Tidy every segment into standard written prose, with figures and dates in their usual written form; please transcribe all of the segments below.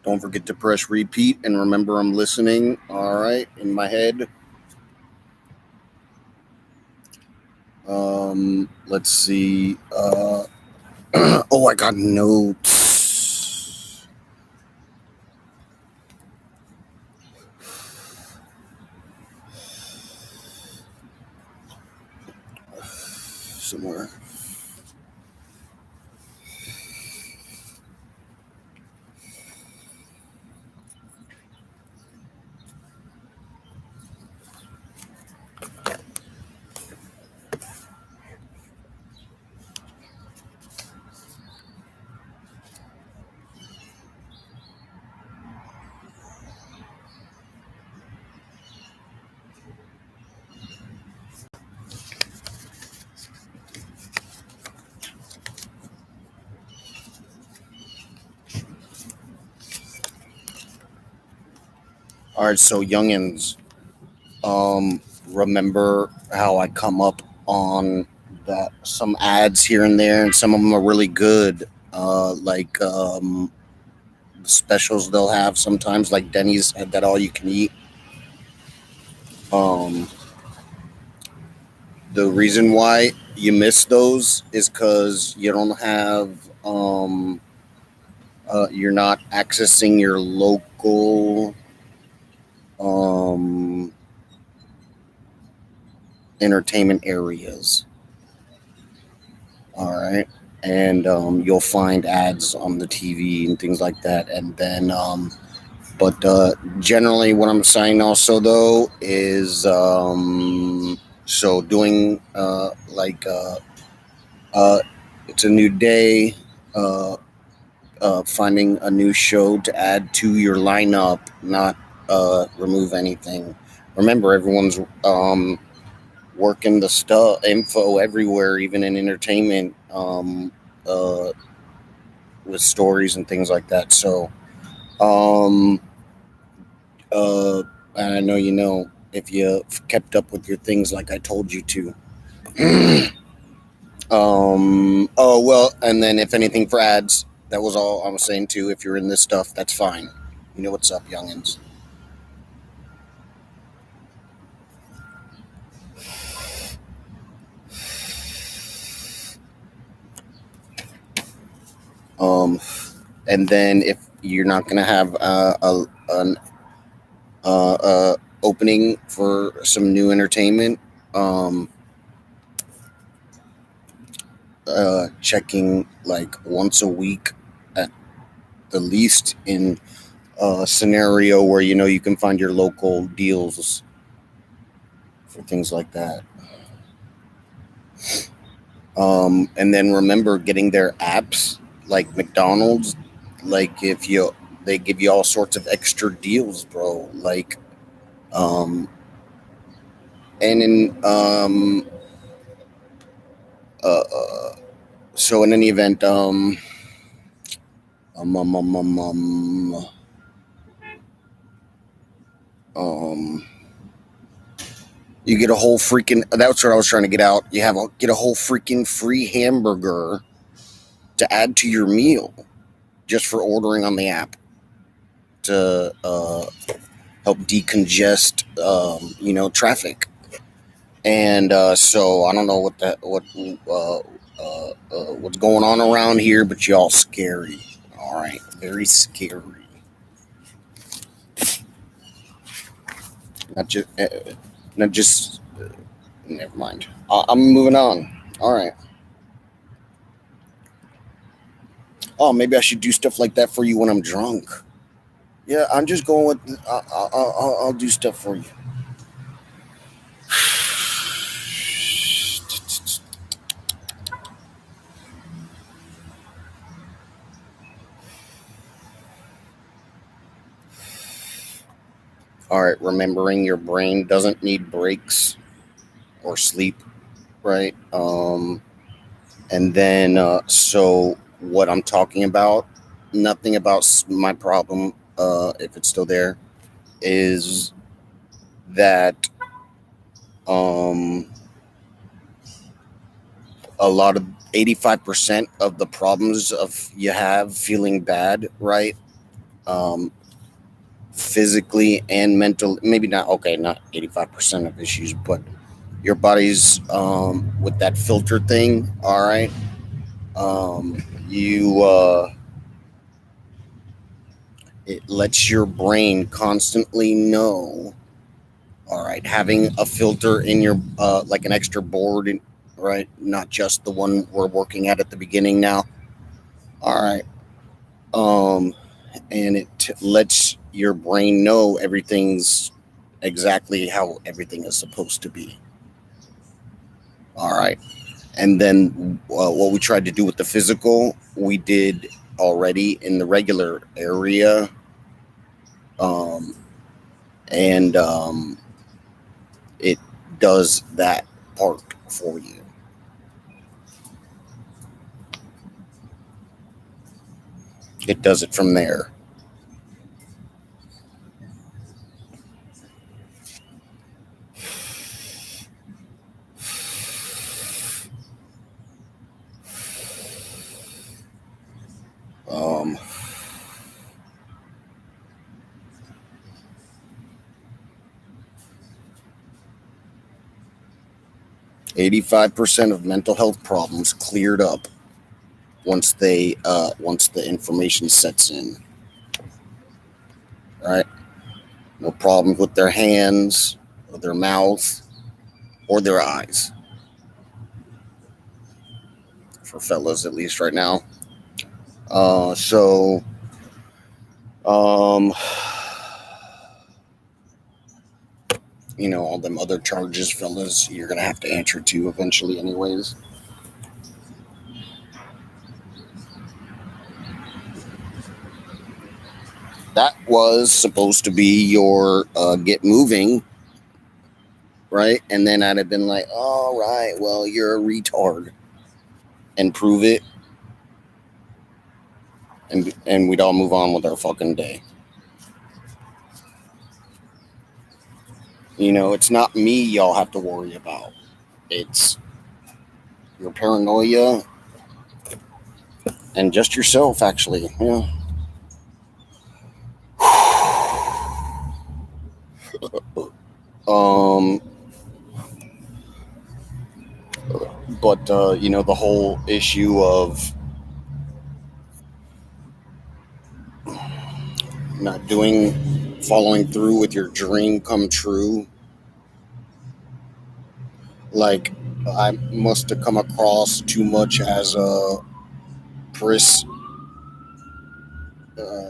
Don't forget to press repeat and remember I'm listening. All right, in my head. Let's see. Oh, I got notes. Somewhere. All right, so youngins, remember how I come up on that some ads here and there, and some of them are really good. Like specials they'll have sometimes, like Denny's had that all you can eat. Um, the reason why you miss those is because you don't have you're not accessing your local um, entertainment areas. All right. And you'll find ads on the TV and things like that. And then, but generally, what I'm saying also, though, is so doing uh, it's a new day, uh, finding a new show to add to your lineup, not remove anything. Remember, everyone's working the stuff info everywhere, even in entertainment, uh, with stories and things like that. So, um, uh, and I know you know if you kept up with your things like I told you to. Oh well, and then if anything for ads, that was all I was saying too. If you're in this stuff, that's fine. You know what's up, youngins. Um, and then if you're not gonna have an opening for some new entertainment, um, checking like once a week at the least in a scenario where you know you can find your local deals for things like that. And then remember getting their apps like McDonald's, like if you they give you all sorts of extra deals, bro. Like, um, and in uh, uh so in any event, um, um, um, um, um, um you get a whole freaking. That's what I was trying to get out. Get a whole freaking free hamburger to add to your meal just for ordering on the app to help decongest, traffic. And so I don't know what's going on around here, but y'all scary. All right, very scary. Not just, not just. Never mind. I'm moving on. All right. Oh, maybe I should do stuff like that for you when I'm drunk. Yeah, I'm just going with. I'll do stuff for you. All right, remembering your brain doesn't need breaks or sleep, right? And then so what I'm talking about, nothing about my problem, if it's still there, is that um, a lot of 85% of the problems of you have feeling bad, right? um, physically and mental. Maybe not, okay, not 85% of issues, but your body's with that filter thing. All right. You It lets your brain constantly know. All right, having a filter in your like an extra board, right? Not just the one we're working at the beginning now. All right. Um, and it lets your brain know everything's exactly how everything is supposed to be. All right. And then what we tried to do with the physical, we did already in the regular area. Um, and It does that part for you. It does it from there. Um, 85% of mental health problems cleared up once the information sets in. Right? No problems with their hands, or their mouth, or their eyes. For fellas, at least right now. So, um, all them other charges, fellas, you're gonna have to answer to eventually, anyways. That was supposed to be your get moving, right? And then I'd have been like, all right, well, you're a retard, and prove it, and we'd all move on with our fucking day. It's not me y'all have to worry about. It's your paranoia and just yourself, actually. Yeah. Um, but the whole issue of not following through with your dream come true. Like, I must have come across too much as a Chris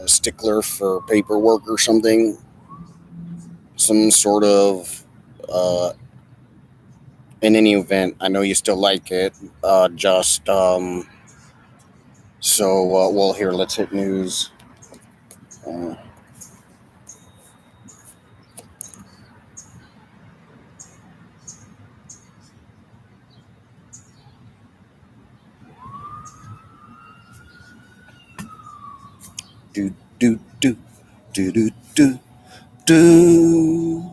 stickler for paperwork or something. Some sort of. In any event, I know you still like it. Just so well. Here, let's hit news. Uh, do do do do do do do.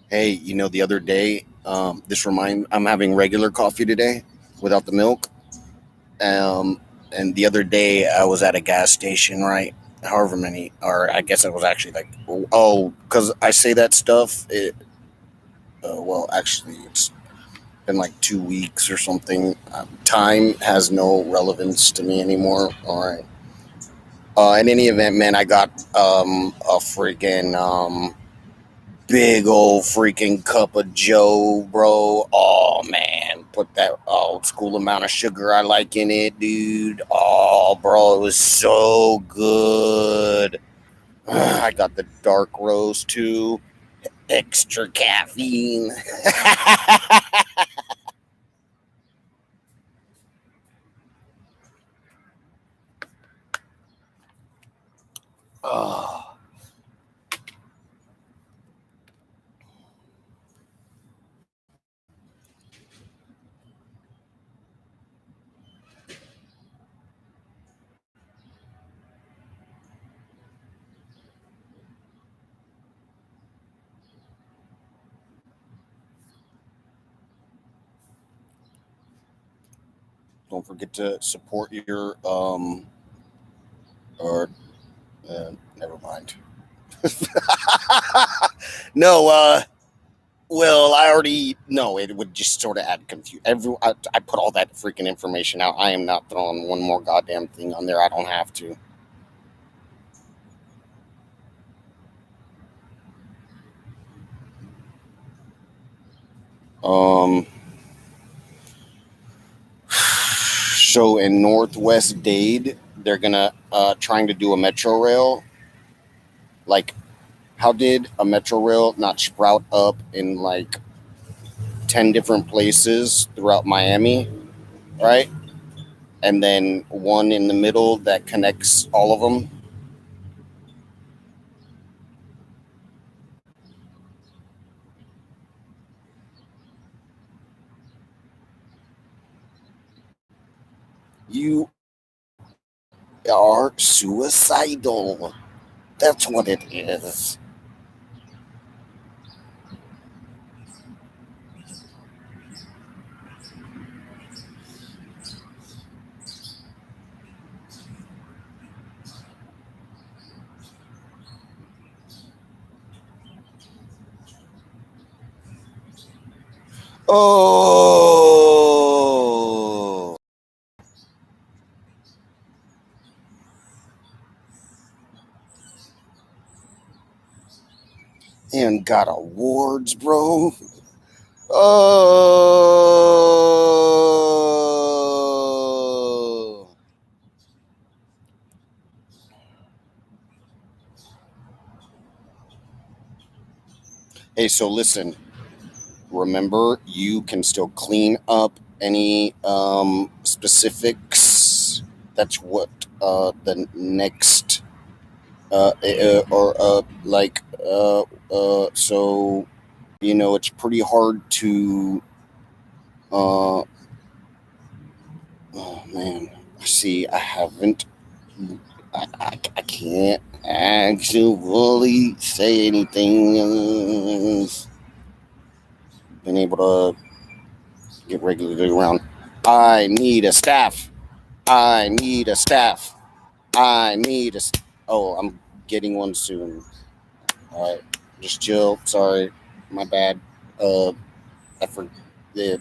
Hey, the other day, I'm having regular coffee today without the milk. And the other day I was at a gas station, right? However many, or I guess it was actually like, oh, because I say that stuff. Well, actually, it's been like 2 weeks or something. Time has no relevance to me anymore. All right. In any event, man, I got a freaking big old freaking cup of Joe, bro. Oh man, put that old school amount of sugar I like in it, dude. Oh, bro, it was so good. I got the dark roast too, extra caffeine. Oh, Don't forget to support your or never mind. No, well, I already know it would just sort of add confusion. I put all that freaking information out. I am not throwing one more goddamn thing on there. I don't have to. Um, so in Northwest Dade, they're gonna trying to do a metro rail. Like, how did a metro rail not sprout up in like 10 different places throughout Miami, right? And then one in the middle that connects all of them. You are suicidal. That's what it is. Oh, and got awards, bro. Oh. Hey, so listen, remember you can still clean up any specifics. That's what the next or like so it's pretty hard to oh man, see, I haven't I can't actually say anything else. Been able to get regularly around. I need a staff. I need a staff. I need a. Oh, I'm getting one soon. All right, just chill. Sorry, my bad. I for the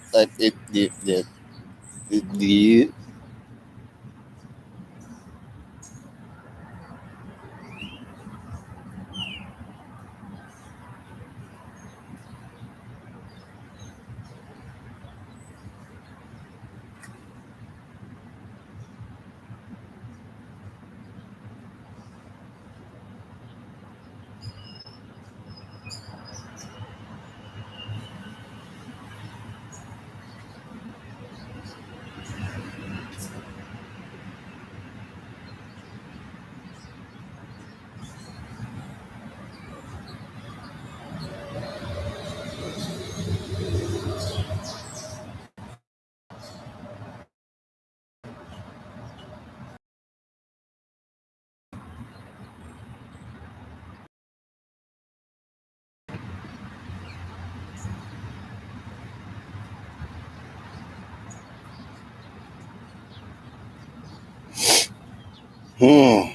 hmm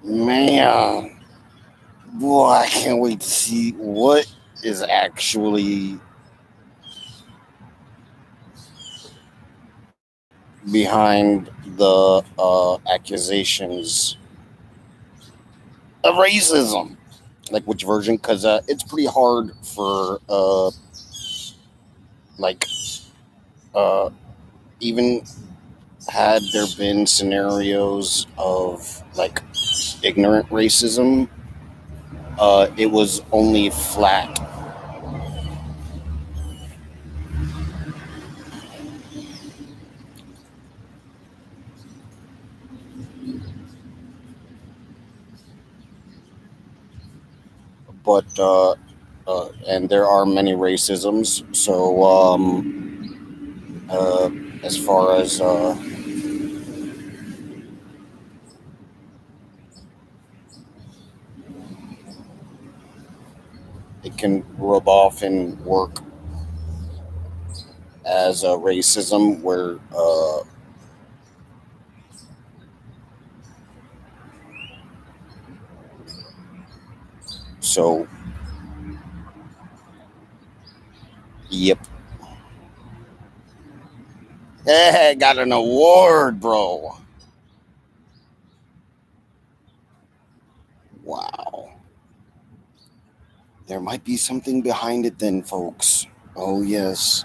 man. Boy, I can't wait to see what is actually behind the accusations of racism. Like which version? Because it's pretty hard for like uh, even had there been scenarios of like ignorant racism, it was only flat. But and there are many racisms. So as far as it can rub off and work as a racism where So, yep. Hey, got an award, bro. Wow. There might be something behind it then, folks. Oh, yes.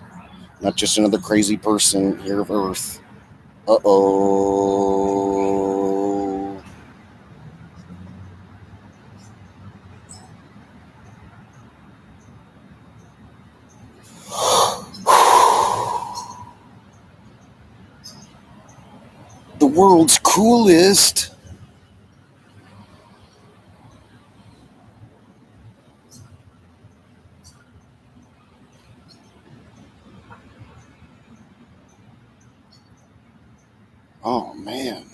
Not just another crazy person here of Earth. Uh oh. The world's coolest. Oh, man.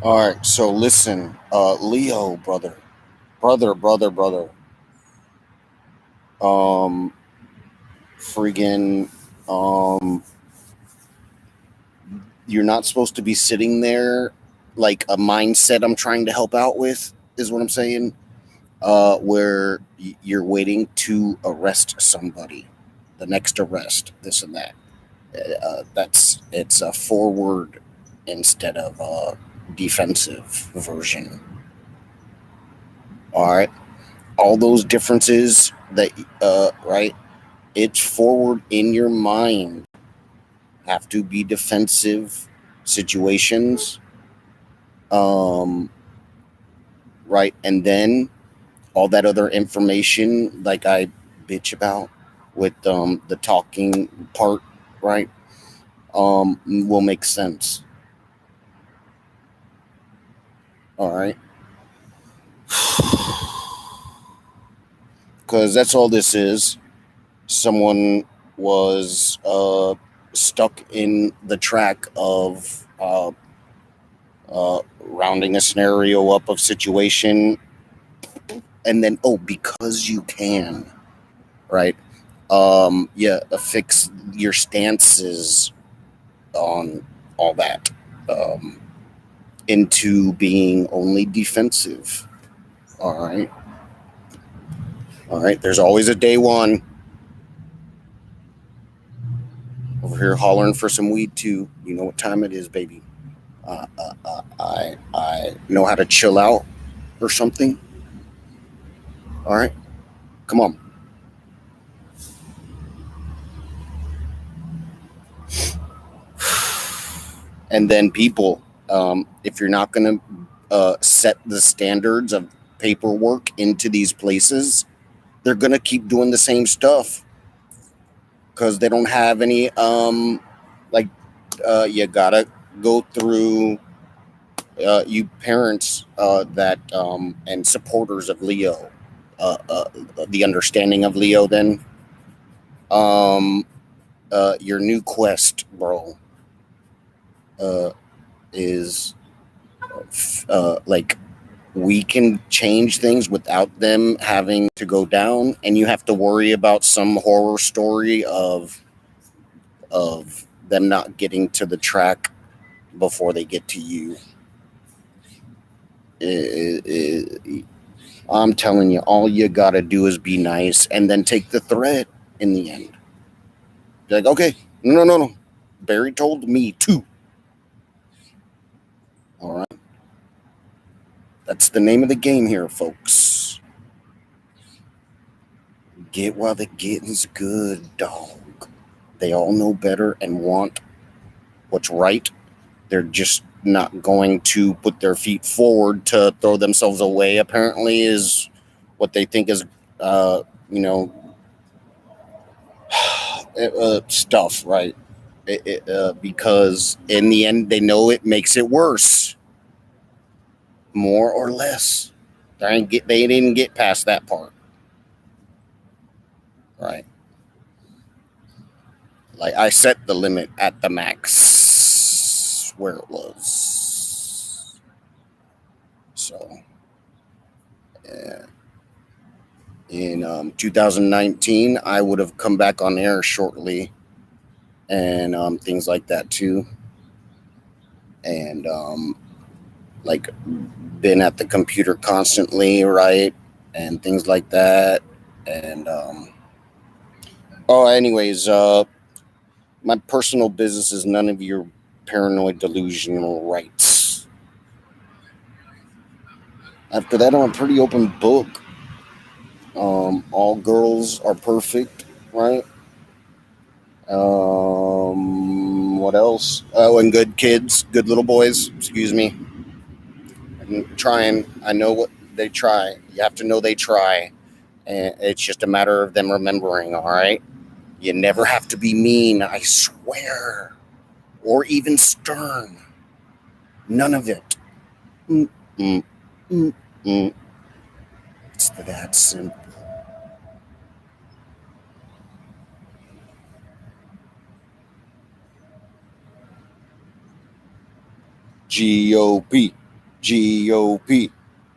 All right, so listen, Leo, brother. Um, friggin', you're not supposed to be sitting there like a mindset I'm trying to help out with, is what I'm saying. Where you're waiting to arrest somebody, the next arrest, this and that. It's a forward instead of a defensive version. All right, all those differences that right, it's forward in your mind have to be defensive situations, um right, and then all that other information like I bitch about with the talking part, right, will make sense. All right, because that's all this is. Someone was stuck in the track of rounding a scenario up of situation, and then because you can, right, yeah, fix your stances on all that, um, into being only defensive. All right, all right. There's always a day one. Over here hollering for some weed too. You know what time it is, baby. I know how to chill out or something. All right, come on. And then people, if you're not going to set the standards of paperwork into these places, they're going to keep doing the same stuff because they don't have any like you gotta go through you parents that and supporters of Leo, the understanding of Leo, then um, your new quest, bro, is like we can change things without them having to go down, and you have to worry about some horror story of them not getting to the track before they get to you. I'm telling you, all you gotta do is be nice and then take the threat in the end. Be like, okay, no. Barry told me to. All right. That's the name of the game here, folks. Get while the getting's good, dog. They all know better and want what's right. They're just not going to put their feet forward to throw themselves away, apparently, is what they think is, you know, stuff, right? Because in the end, they know it makes it worse, more or less. They didn't get past that part, right? Like I set the limit at the max where it was. So, yeah. In 2019, I would have come back on air shortly, and things like that too, and like been at the computer constantly, right, and things like that, and anyways, my personal business is none of your paranoid delusional rights. After that, I'm a pretty open book. All girls are perfect, right? What else? Oh, and good kids, good little boys. Excuse me. I'm trying. I know what they try. You have to know they try, and it's just a matter of them remembering. All right. You never have to be mean. I swear, or even stern. None of it. Mm, mm, mm, mm. It's that simple. GOP, GOP,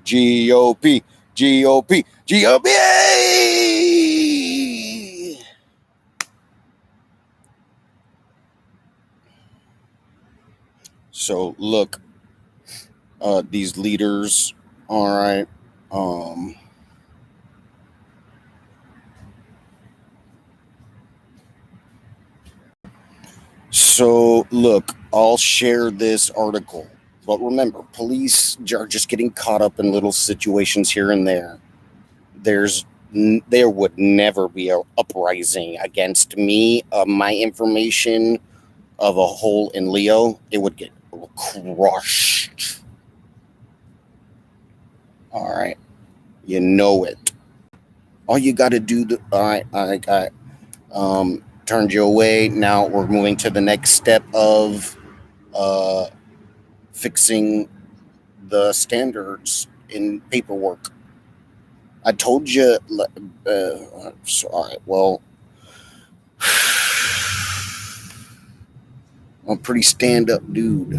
GOP, GOP, GOP. So look, these leaders, all right. Um, so look, I'll share this article, but remember, police are just getting caught up in little situations here and there. There would never be an uprising against me. My information of a hole in Leo, it would get crushed. All right, you know it. All you got to do, I turned you away. Now we're moving to the next step of uh, fixing the standards in paperwork. I told you. All right. Well, I'm a pretty stand-up dude.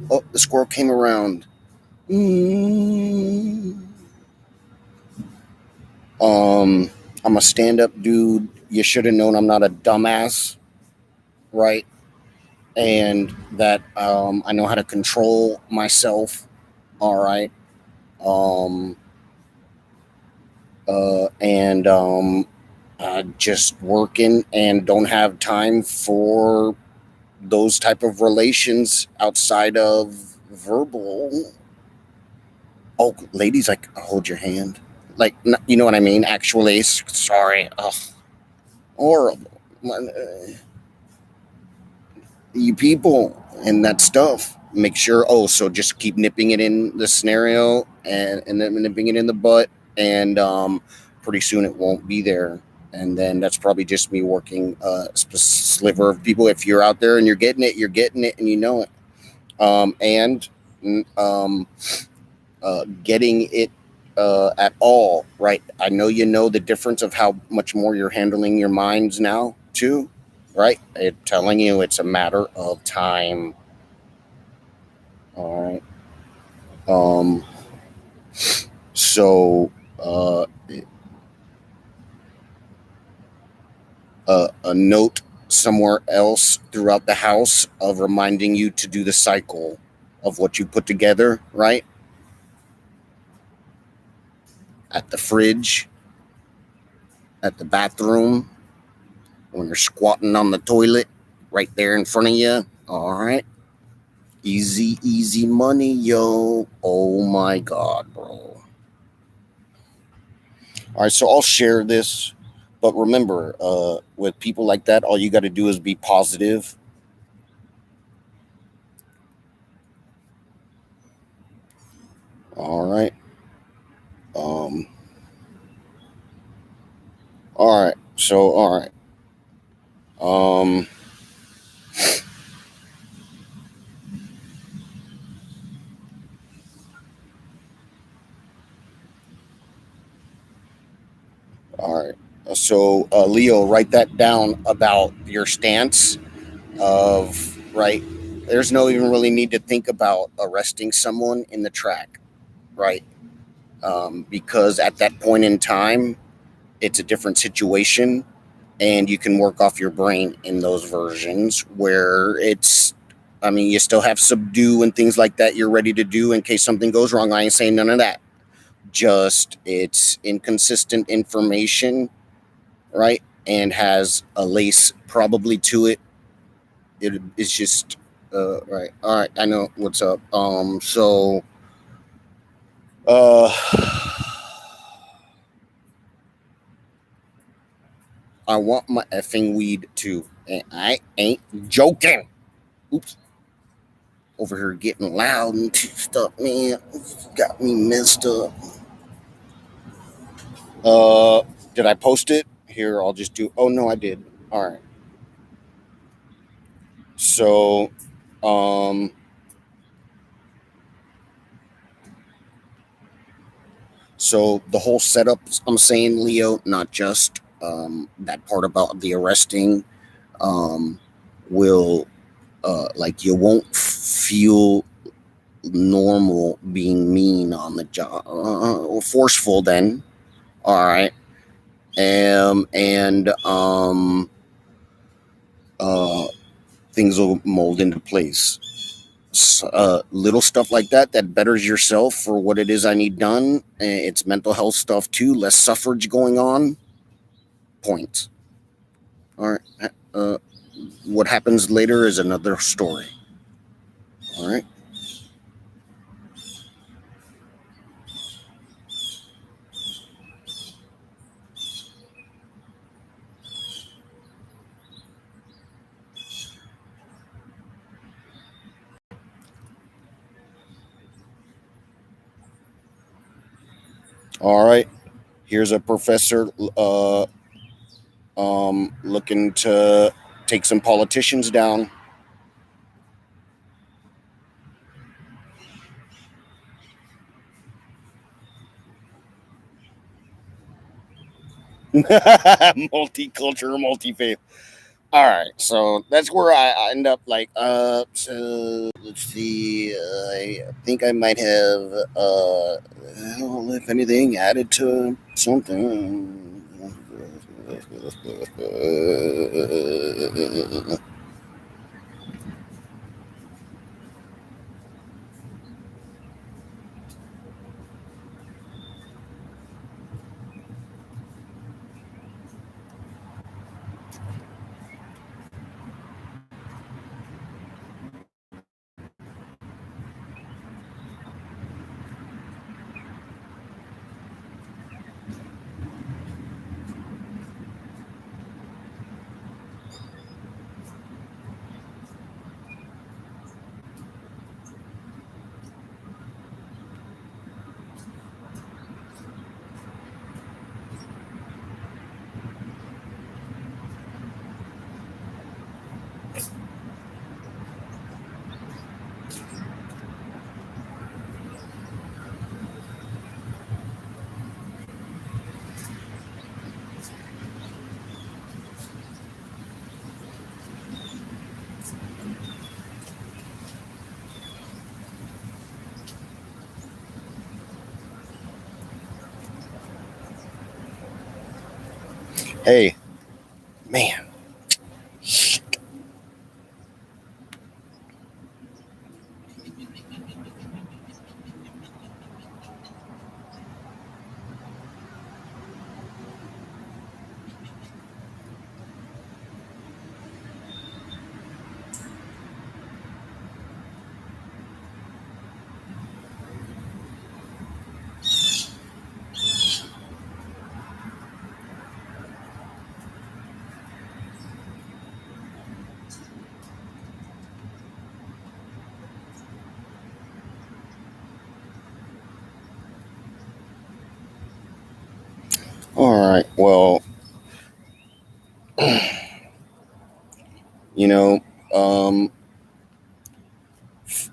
Oh, the squirrel came around. I'm a stand-up dude. You should have known I'm not a dumbass, right? And that I know how to control myself. All right. Um, and just working and don't have time for those type of relations outside of verbal. Oh, ladies, like hold your hand, like you know what I mean. Actually, sorry. Ugh, horrible. You people and that stuff. Make sure. Oh, so just keep nipping it in the scenario and then nipping it in the butt, and pretty soon it won't be there. And then that's probably just me working a sliver of people. If you're out there and you're getting it, and you know it. And getting it at all right. I know you know the difference of how much more you're handling your minds now, too, right? It telling you it's a matter of time. All right. Um, so, uh, a note somewhere else throughout the house of reminding you to do the cycle of what you put together, right? At the fridge, at the bathroom, when you're squatting on the toilet, right there in front of you. All right. Easy, easy money, yo. Oh my God, bro. All right. So I'll share this. But remember, with people like that, all you got to do is be positive. All right. Um, all right. So, all right. Um, all right. So, Leo, write that down about your stance of, right? There's no even really need to think about arresting someone in the track, right? Because at that point in time, it's a different situation, and you can work off your brain in those versions where it's, I mean, you still have subdue and things like that you're ready to do in case something goes wrong. I ain't saying none of that. Just it's inconsistent information, right? And has a lace probably to it. It's just right. All right, I know what's up. Uh I want my effing weed too. And I ain't joking. Oops. Over here getting loud and stuff, man. Got me messed up. Uh, did I post it? Here, I'll just do. Oh no, I did. All right. So, um, so the whole setup. I'm saying, Leo, not just that part about the arresting. Um, will like you won't feel normal being mean on the job, forceful. Then, all right. And uh, things will mold into place. Little stuff like that that betters yourself for what it is I need done. It's mental health stuff too. Less suffrage going on. Points. All right. What happens later is another story. All right. All right. Here's a professor looking to take some politicians down. Multicultural, multi-faith. All right, so that's where I end up. Like, so let's see. I think I might have, well, if anything, added to something. Hey, man. All right. Well, you know, um,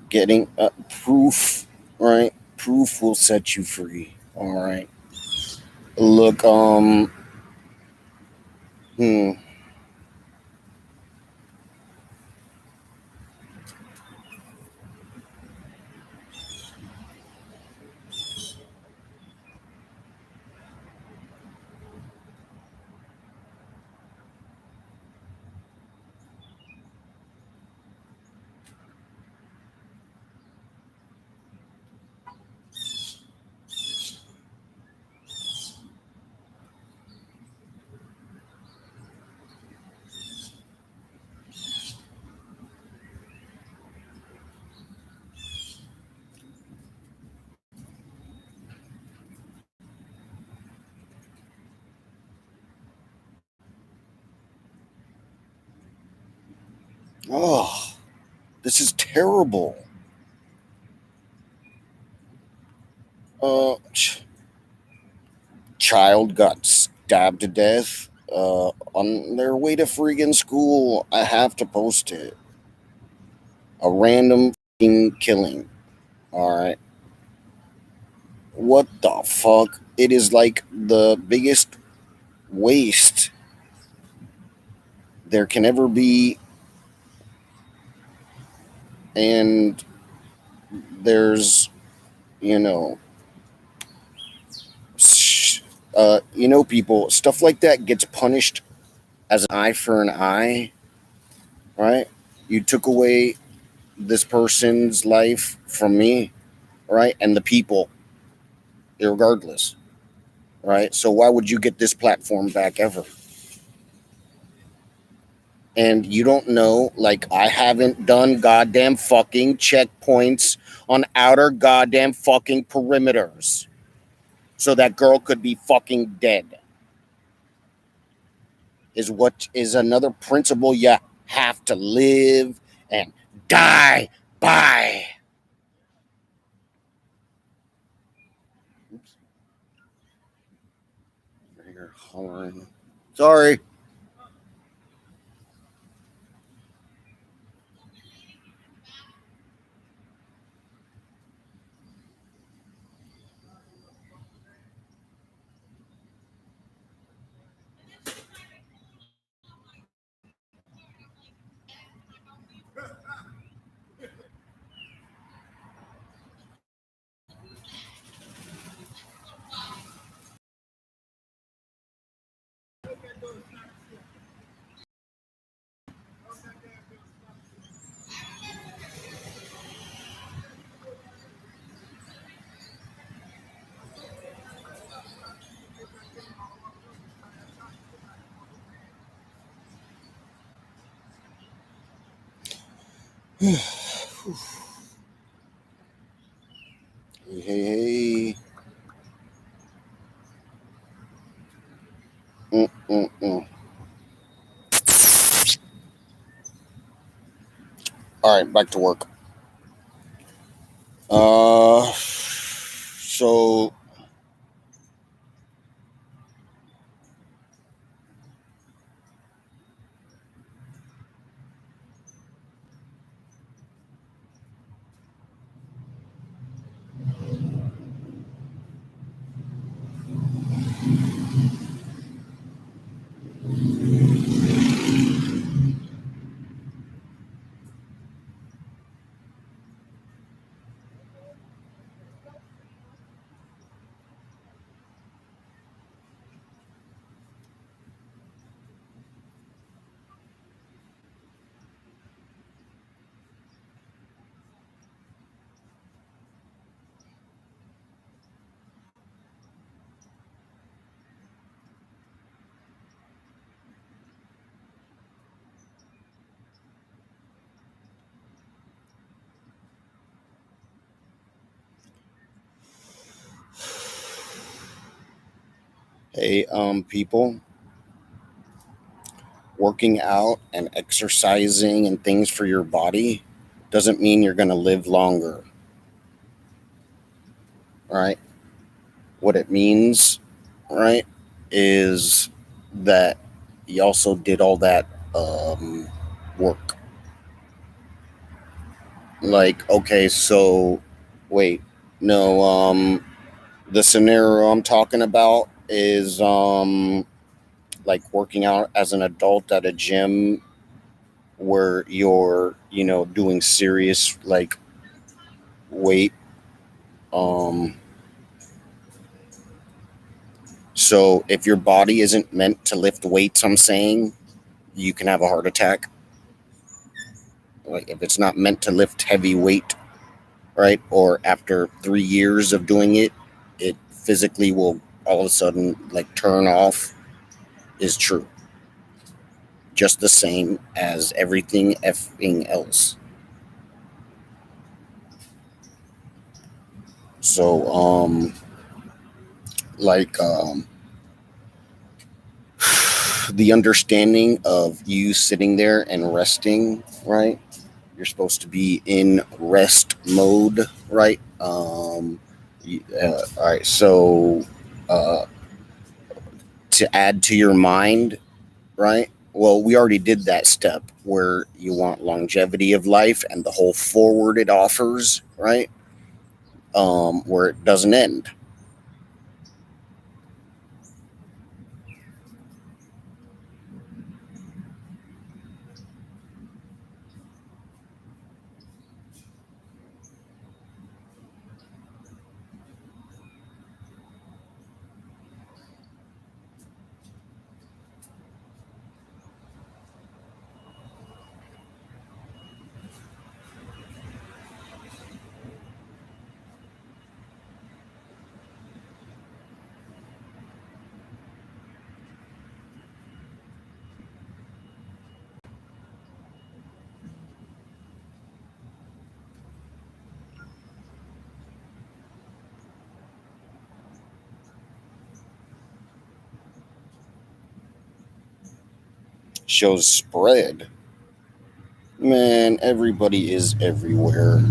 getting proof, right? Proof will set you free. All right. Look, hmm. Oh, this is terrible. Child got stabbed to death on their way to friggin' school. I have to post it. A random fucking killing. All right. What the fuck? It is like the biggest waste there can ever be. And there's, you know, people, stuff like that gets punished as an eye for an eye, right? You took away this person's life from me, right? And the people, regardless, right? So why would you get this platform back ever? And you don't know, like, I haven't done goddamn fucking checkpoints on outer goddamn fucking perimeters. So that girl could be fucking dead. Is what is another principle you have to live and die by. Oops, you're hollering. Sorry. Hey, hey, hey. Mm-mm-mm. All right, back to work. So Hey, people, working out and exercising and things for your body doesn't mean you're going to live longer, right? What it means, right, is that you also did all that work. Like, okay, so wait, no, the scenario I'm talking about is like working out as an adult at a gym where you're, doing serious like weight. Um, so if your body isn't meant to lift weights, I'm saying you can have a heart attack. Like if it's not meant to lift heavy weight, right? Or after 3 years of doing it, it physically will all of a sudden like turn off is true. Just the same as everything effing else. So, like, the understanding of you sitting there and resting, right? You're supposed to be in rest mode, right? All right. So, uh, to add to your mind, right? Well, we already did that step where you want longevity of life and the whole forward it offers, right? Where it doesn't end. Shows spread. Man, everybody is everywhere.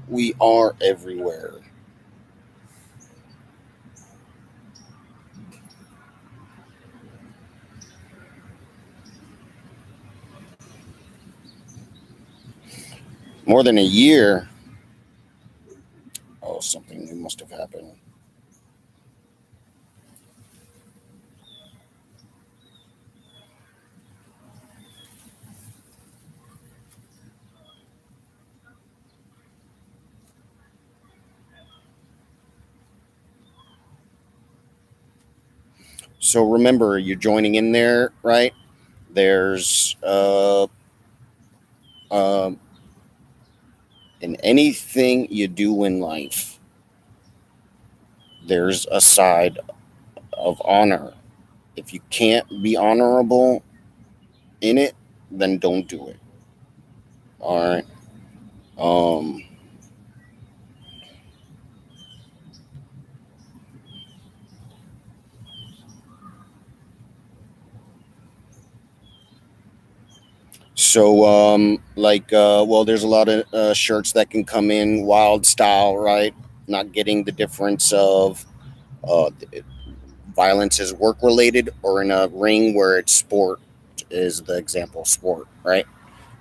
We are everywhere. More than a year. Oh, something new must have happened. So remember, you're joining in there, right? There's uh, in anything you do in life, there's a side of honor. If you can't be honorable in it, then don't do it. All right. Um, well, there's a lot of shirts that can come in wild style, right? Not getting the difference of uh, violence is work related or in a ring where it's sport is the example sport, right?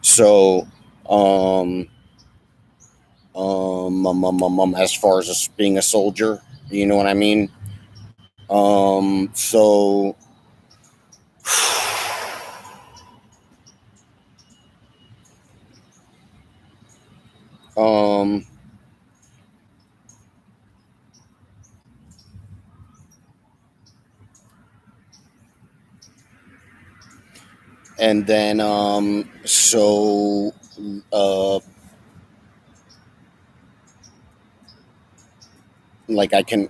So, um, as far as being a soldier, you know what I mean? So, um, and then, uh, like I can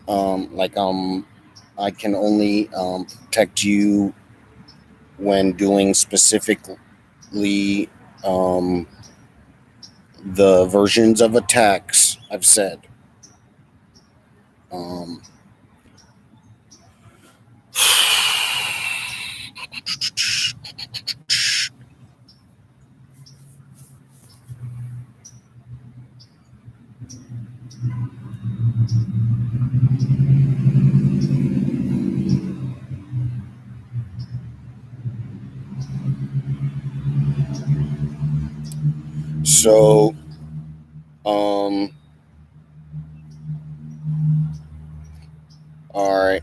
only protect you when doing specifically um, the versions of attacks I've said. Um, so, all right.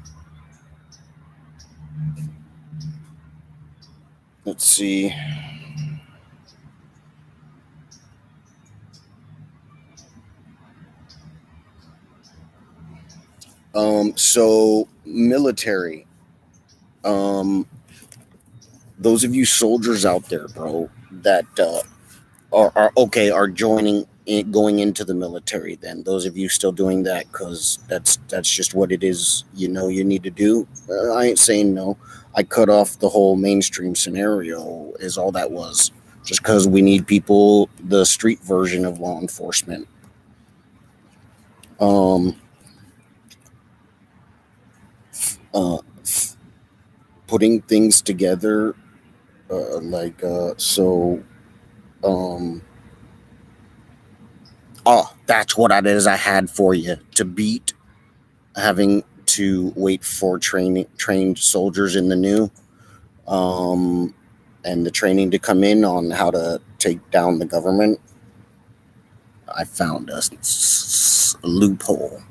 Let's see. So military. Um, those of you soldiers out there, bro, that are okay, are joining in, going into the military. Then those of you still doing that because that's just what it is. You know, you need to do. I ain't saying no. I cut off the whole mainstream scenario. Is all that was. Just because we need people, the street version of law enforcement. Um, uh, putting things together, so. Um, oh, that's what it is. I had for you to beat having to wait for trained soldiers in the new, um, and the training to come in on how to take down the government. I found a loophole.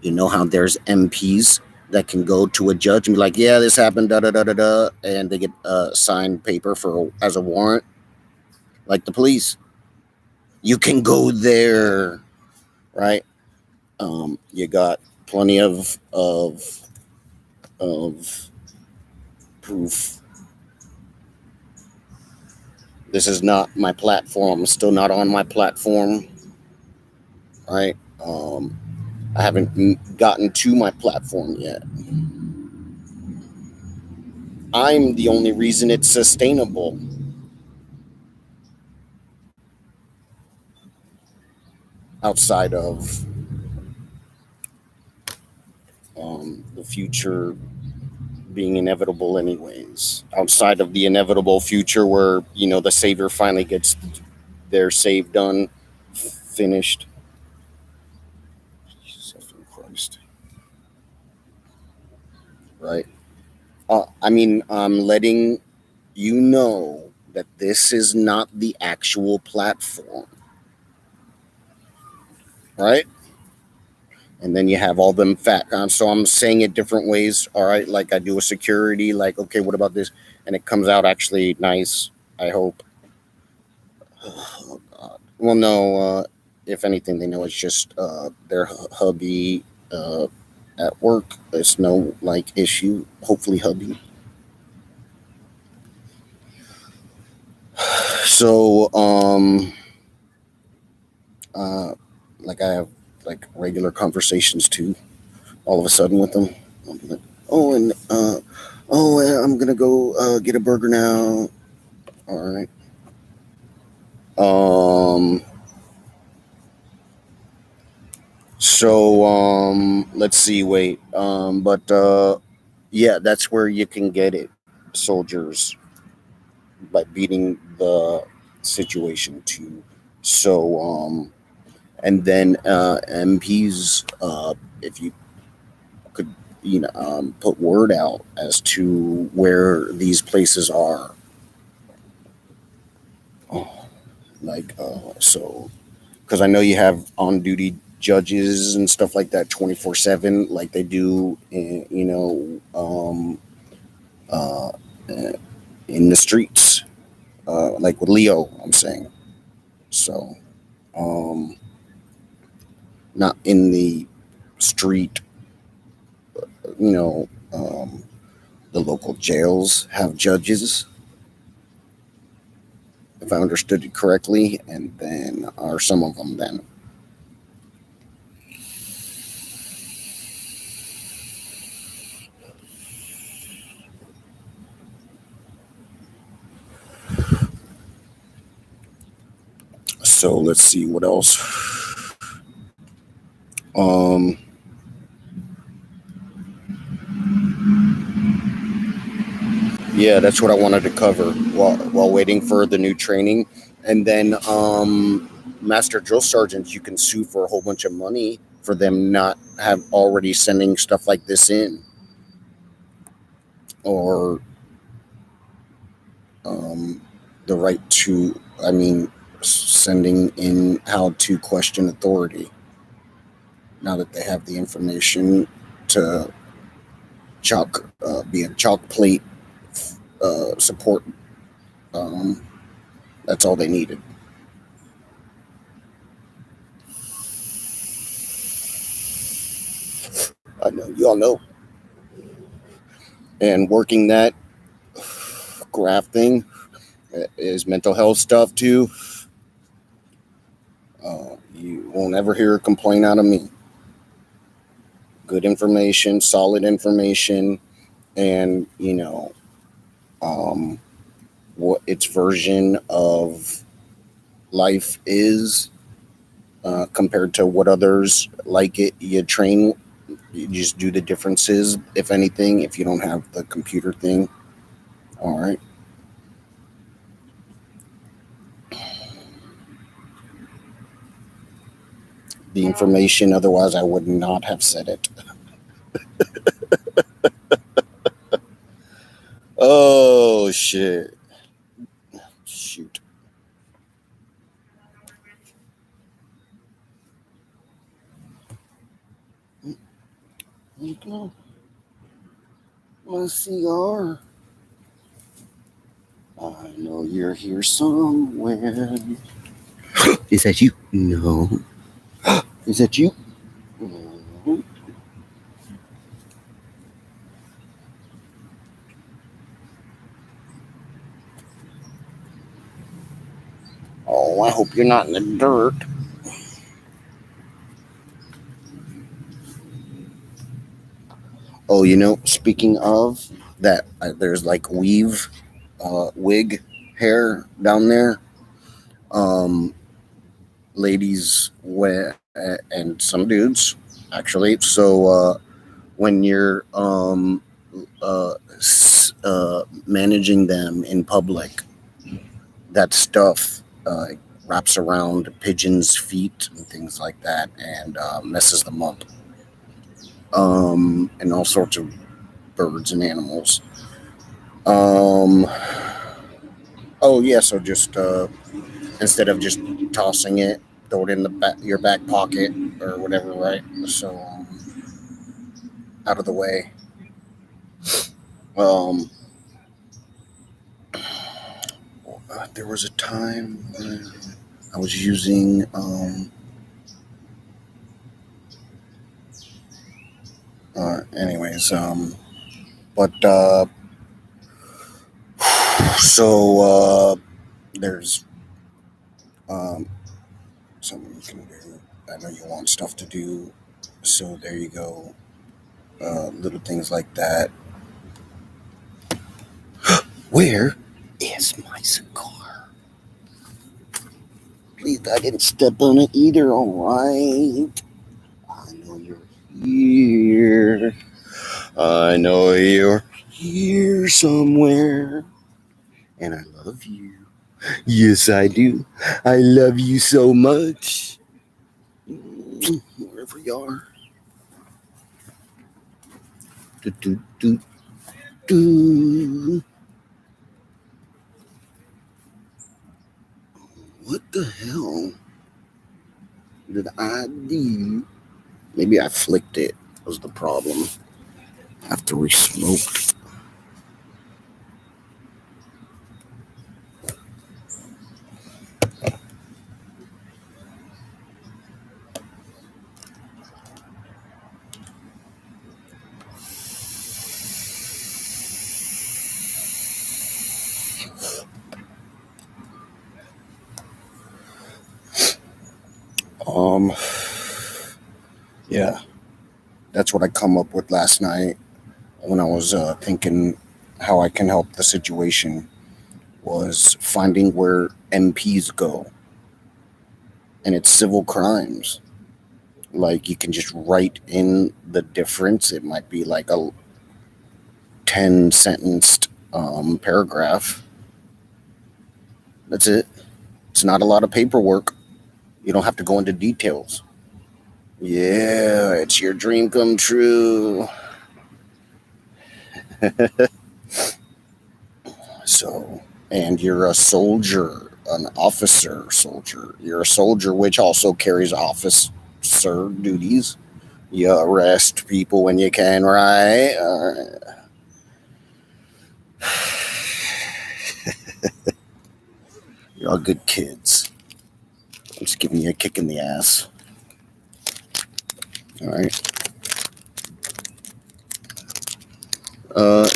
You know how there's MPs that can go to a judge and be like, "Yeah, this happened," da da da da da, and they get a signed paper for as a warrant, like the police. You can go there, right? You got plenty of proof. This is not my platform. I'm still not on my platform, right? I haven't gotten to my platform yet. I'm the only reason it's sustainable. Outside of the future being inevitable, anyways. Outside of the inevitable future where, you know, the savior finally gets their save done, finished. Jesus Christ. Right? I mean, I'm letting you know that this is not the actual platform, right? And then you have all them fat. So I'm saying it different ways. All right, like I do a security. Like, okay, what about this? And it comes out actually nice. I hope. Oh, God. Well, no. If anything, they know it's just their hubby at work. It's no like issue. Hopefully, hubby. So, uh, like I have like regular conversations too. All of a sudden with them, I'll be like, oh, and I'm gonna go get a burger now. All right. Um. So let's see. Wait. But yeah, that's where you can get it, soldiers, by beating the situation too. So and then MPs, if you could, you know, put word out as to where these places are. Oh, like so, because I know you have on duty judges and stuff like that 24/7, like they do, you know, uh, in the streets, like with Leo. I'm saying so, um, not in the street, you know. The local jails have judges, if I understood it correctly, and then are some of them then. So let's see what else. Um, yeah, that's what I wanted to cover while waiting for the new training. And then master drill sergeants, you can sue for a whole bunch of money for them not have already sending stuff like this in, or um, the right to, I mean, sending in how to question authority now that they have the information to be a chalk plate support. Um, that's all they needed. I know you all know. And working that graph thing is mental health stuff too. You won't ever hear a complaint out of me. Good information, solid information, and um, what its version of life is compared to what others like it. You train, you just do the differences, if anything, if you don't have the computer thing. All right. The information, otherwise, I would not have said it. Oh, shit. Shoot. My CR. I know you're here somewhere. Is that you? No. Is that you? No. Oh, I hope you're not in the dirt. Oh, speaking of that, there's like wig hair down there. Um, ladies wear, and some dudes actually. So when you're managing them in public, that stuff wraps around pigeons' feet and things like that, and messes them up. And all sorts of birds and animals. Um, oh yeah, so just instead of just tossing it, throw it in your back pocket or whatever, right? So out of the way. Um, there was a time when I was using anyways, but so there's um, something you can do. I know you want stuff to do, so there you go. Little things like that. Where is my cigar? Please, I didn't step on it either. All right. I know you're here. I know you're here somewhere. And I love you. Yes, I do. I love you so much. Wherever you are. Do, do, do, do. What the hell did I do? Maybe I flicked it, was the problem. After we smoked. Um, yeah, that's what I come up with last night when I was thinking how I can help the situation, was finding where MPs go, and it's civil crimes. Like you can just write in the difference. It might be like a 10 sentenced paragraph. That's it. It's not a lot of paperwork. You don't have to go into details. Yeah, it's your dream come true. So, and you're a soldier, an officer soldier. You're a soldier, which also carries officer duties. You arrest people when you can, right? You're all good kids. I'm just giving you a kick in the ass. All right.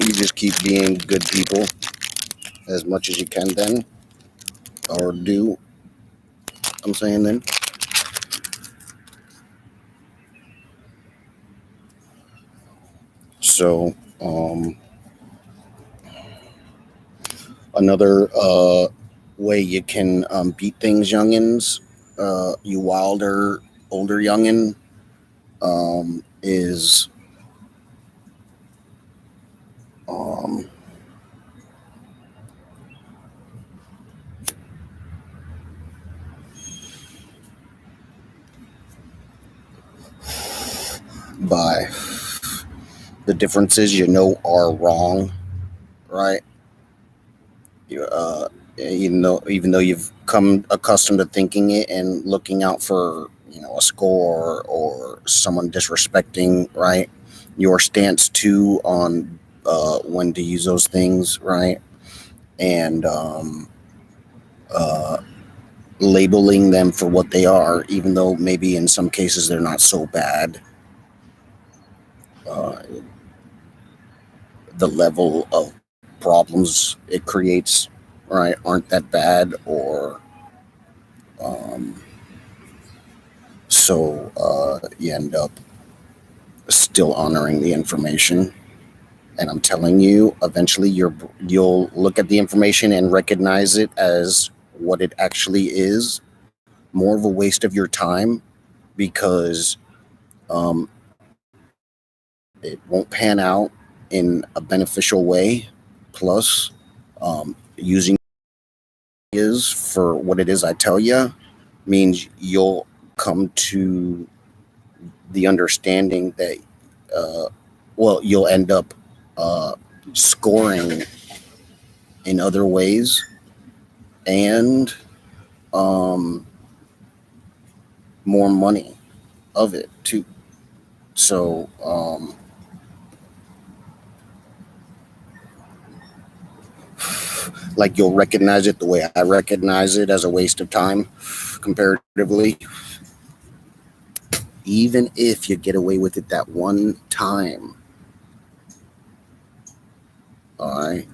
You just keep being good people as much as you can then, or do. I'm saying then. So, another way you can beat things, youngins, you wilder, older youngin, is um, by the differences you know are wrong, right? You, even though you've come accustomed to thinking it and looking out for a score or someone disrespecting, right? Your stance too on when to use those things, right? And uh, labeling them for what they are, even though maybe in some cases they're not so bad. Uh, the level of problems it creates, right, aren't that bad, or um, you end up still honoring the information. And I'm telling you, eventually you'll look at the information and recognize it as what it actually is, more of a waste of your time, because um, it won't pan out in a beneficial way. Plus, using is for what it is I tell you means you'll come to the understanding that, uh, well, you'll end up uh, scoring in other ways, and um, more money of it too. So, like you'll recognize it the way I recognize it as a waste of time comparatively, even if you get away with it that one time. All right.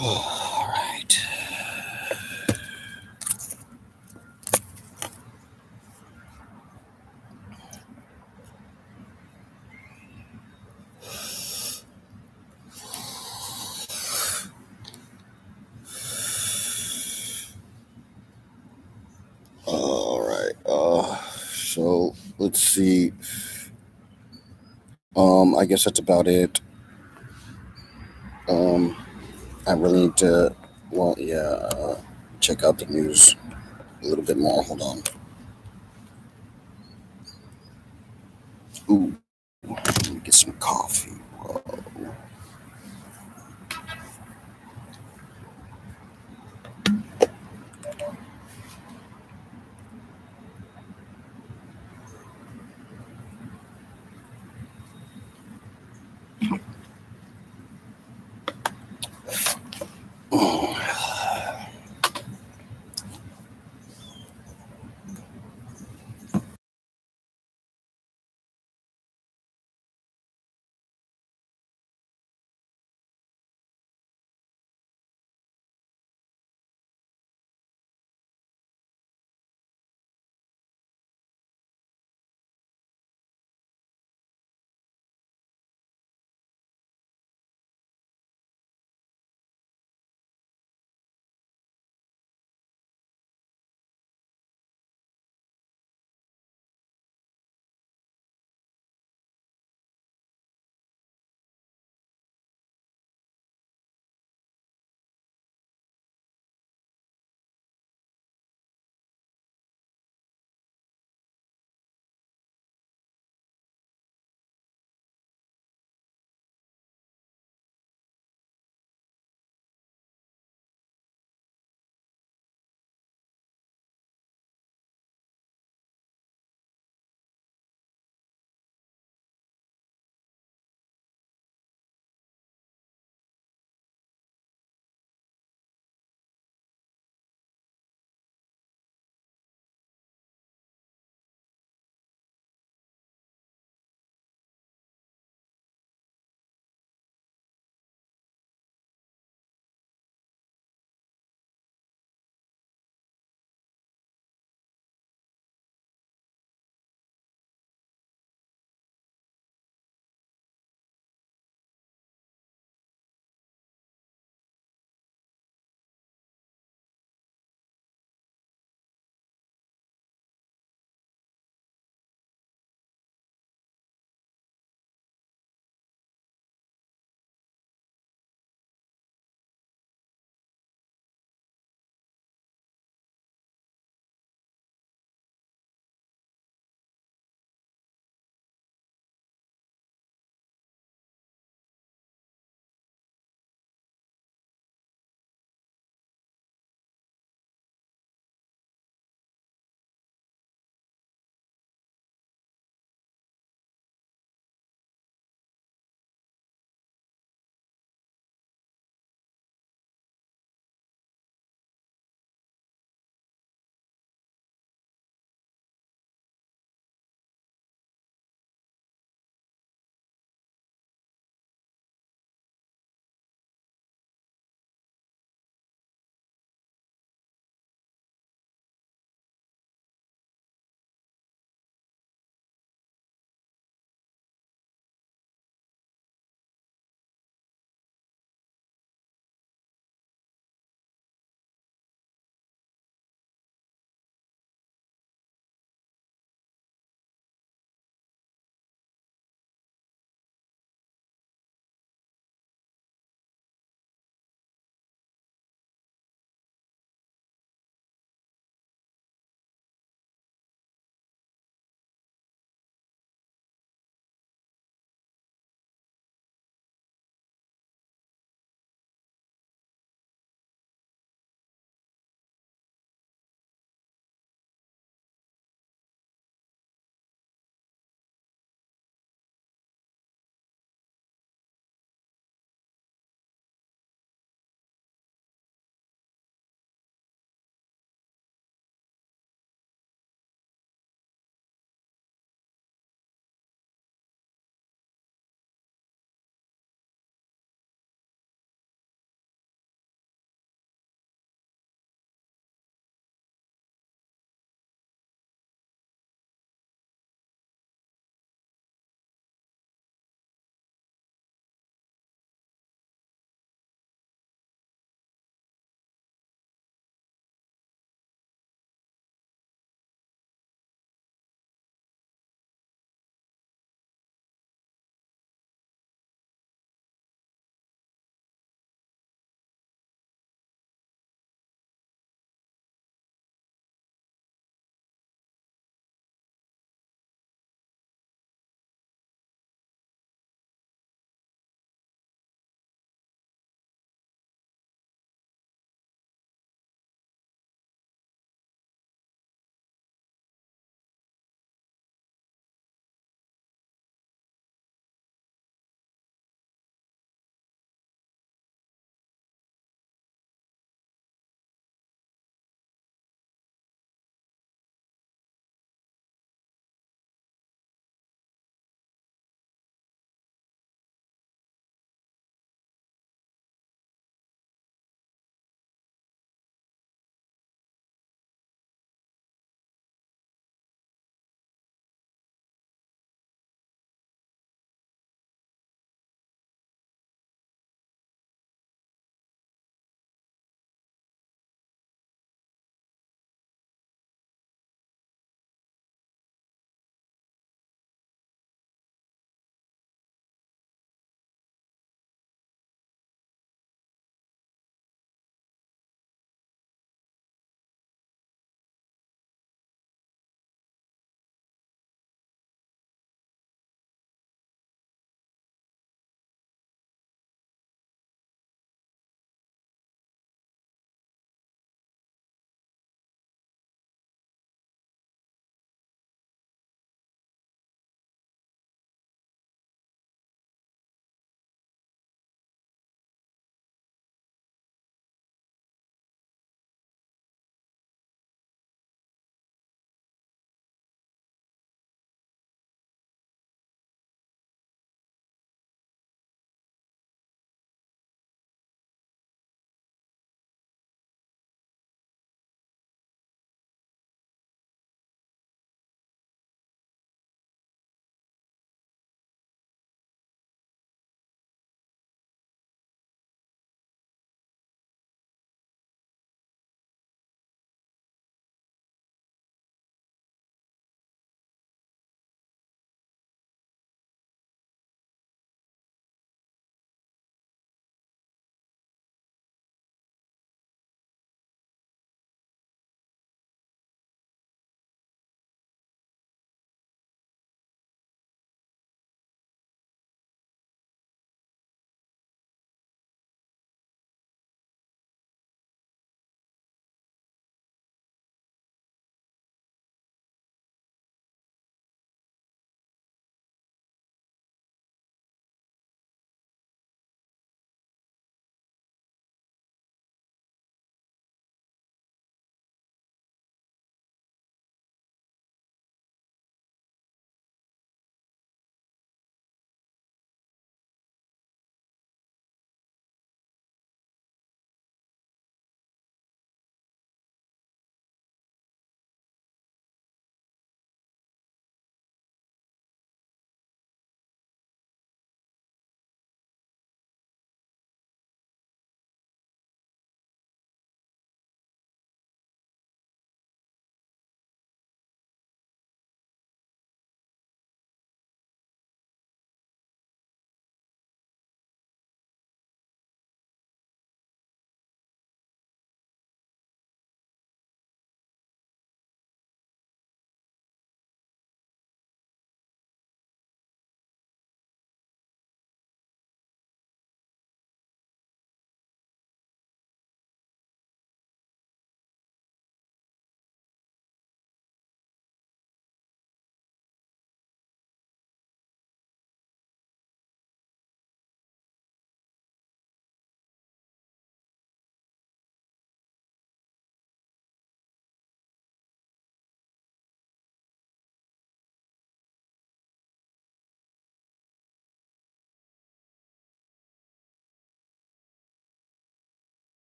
All right. All right. So let's see. I guess that's about it. Um, I really need to, well, yeah, check out the news a little bit more. Hold on. Ooh, let me get some coffee.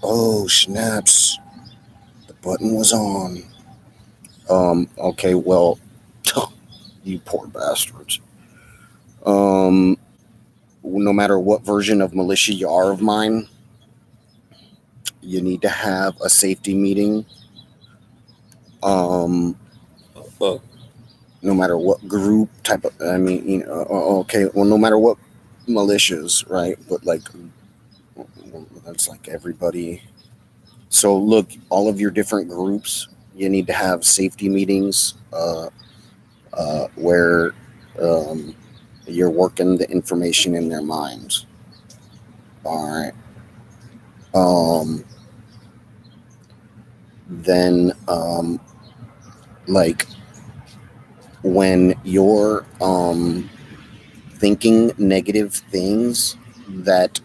Oh, snaps. The button was on. Okay, well, you poor bastards. Um, no matter what version of militia you are of mine, you need to have a safety meeting. Um, no matter what group type of, I mean, okay, well, no matter what militias, right? But like, that's like everybody. So look, all of your different groups, you need to have safety meetings where um, you're working the information in their minds. All right. Um, then, like, when you're thinking negative things that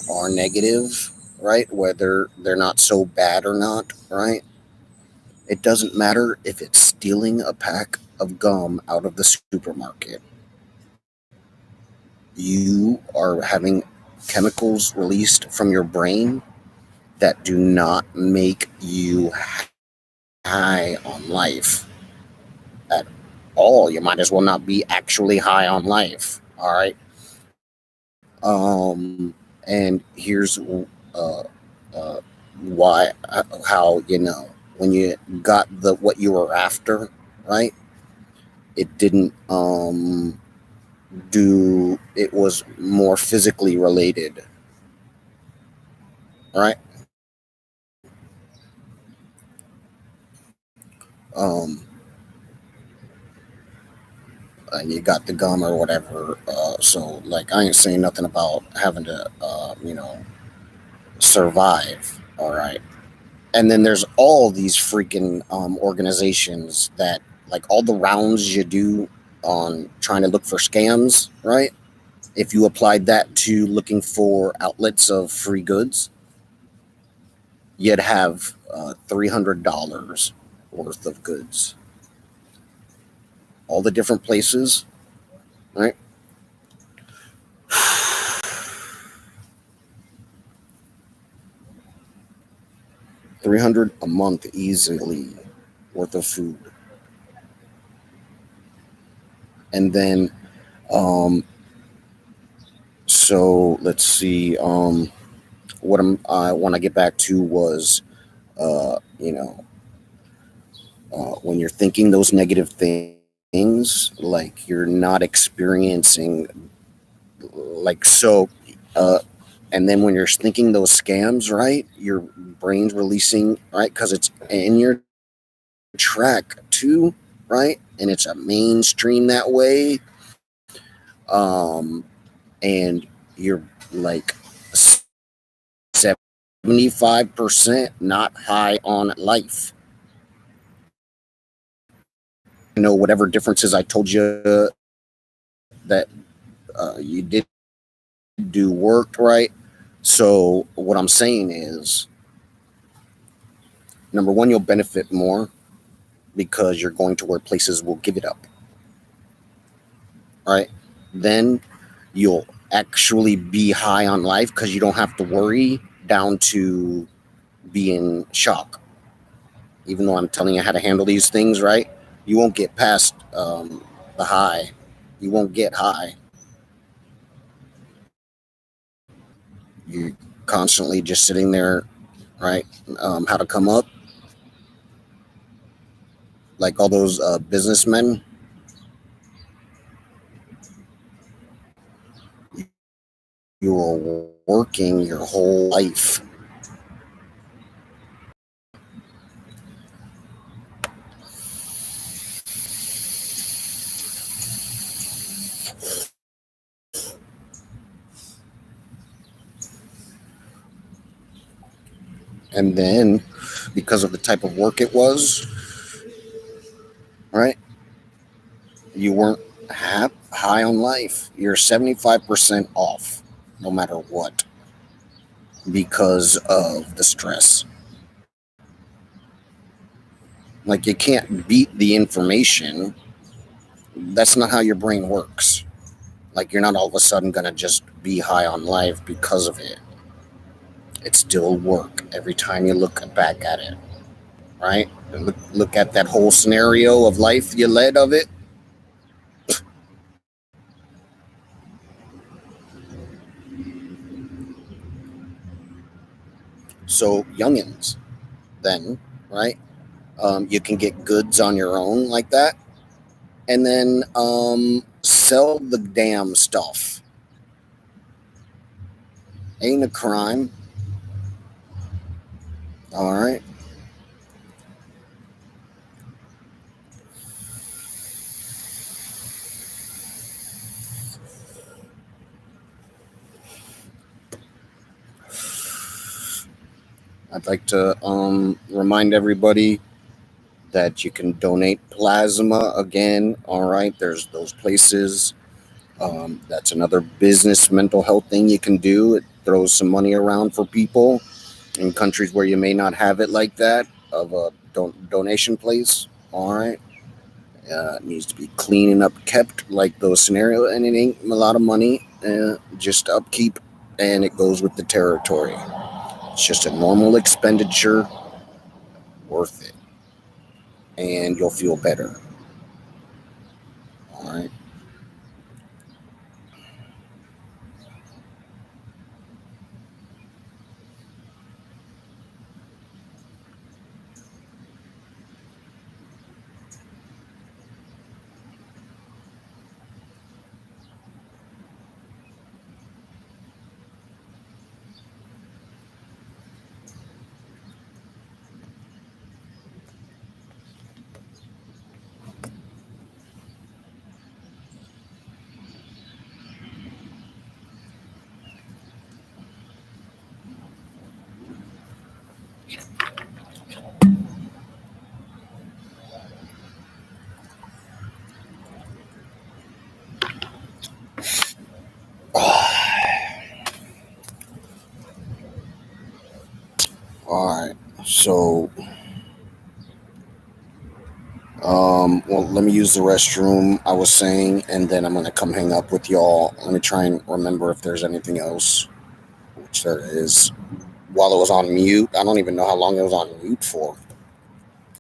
are negative, right? Whether they're not so bad or not, right? It doesn't matter if it's stealing a pack of gum out of the supermarket. You are having chemicals released from your brain that do not make you high on life at all. You might as well not be actually high on life. All right. And here's uh, uh, why, how, when you got the what you were after, right? It didn't do. It was more physically related, right? Um, and you got the gum or whatever. So, like, I ain't saying nothing about having to, survive. All right. And then there's all these freaking organizations that, like, all the rounds you do on trying to look for scams, right? If you applied that to looking for outlets of free goods, you'd have $300 worth of goods. All the different places, right? 300 a month easily worth of food. And then, um, so let's see. What I want to get back to was, uh, you know, when you're thinking those negative things, like you're not experiencing, like, so, uh, and then when you're thinking those scams, right, your brain's releasing, right, because it's in your track too, right, and it's a mainstream that way, um, and you're like 75% not high on life. Whatever differences I told you that you did do worked, right? So what I'm saying is, number one, you'll benefit more because you're going to where places will give it up, right? Then you'll actually be high on life because you don't have to worry down to being shock. Even though I'm telling you how to handle these things, right? You won't get past the high. You won't get high. You're constantly just sitting there, right? How to come up, like all those businessmen. You're working your whole life. And then, because of the type of work it was, right, you weren't high on life. You're 75% off, no matter what, because of the stress. Like, you can't beat the information. That's not how your brain works. Like, you're not all of a sudden going to just be high on life because of it. It's still work every time you look back at it, right? Look at that whole scenario of life you led of it. So youngins, then, right? You can get goods on your own like that, and then sell the damn stuff. Ain't a crime. All right. I'd like to remind everybody that you can donate plasma again. All right. There's those places. That's another business mental health thing you can do. It throws some money around for people in countries where you may not have it like that, of a donation place. All right. It needs to be clean and upkept like those scenarios, and it ain't a lot of money, just upkeep, and it goes with the territory. It's just a normal expenditure, worth it, and you'll feel better. All right. All right. So, well, let me use the restroom. I was saying, and then I'm gonna come hang up with y'all. Let me try and remember if there's anything else, which there is. While it was on mute, I don't even know how long it was on mute for.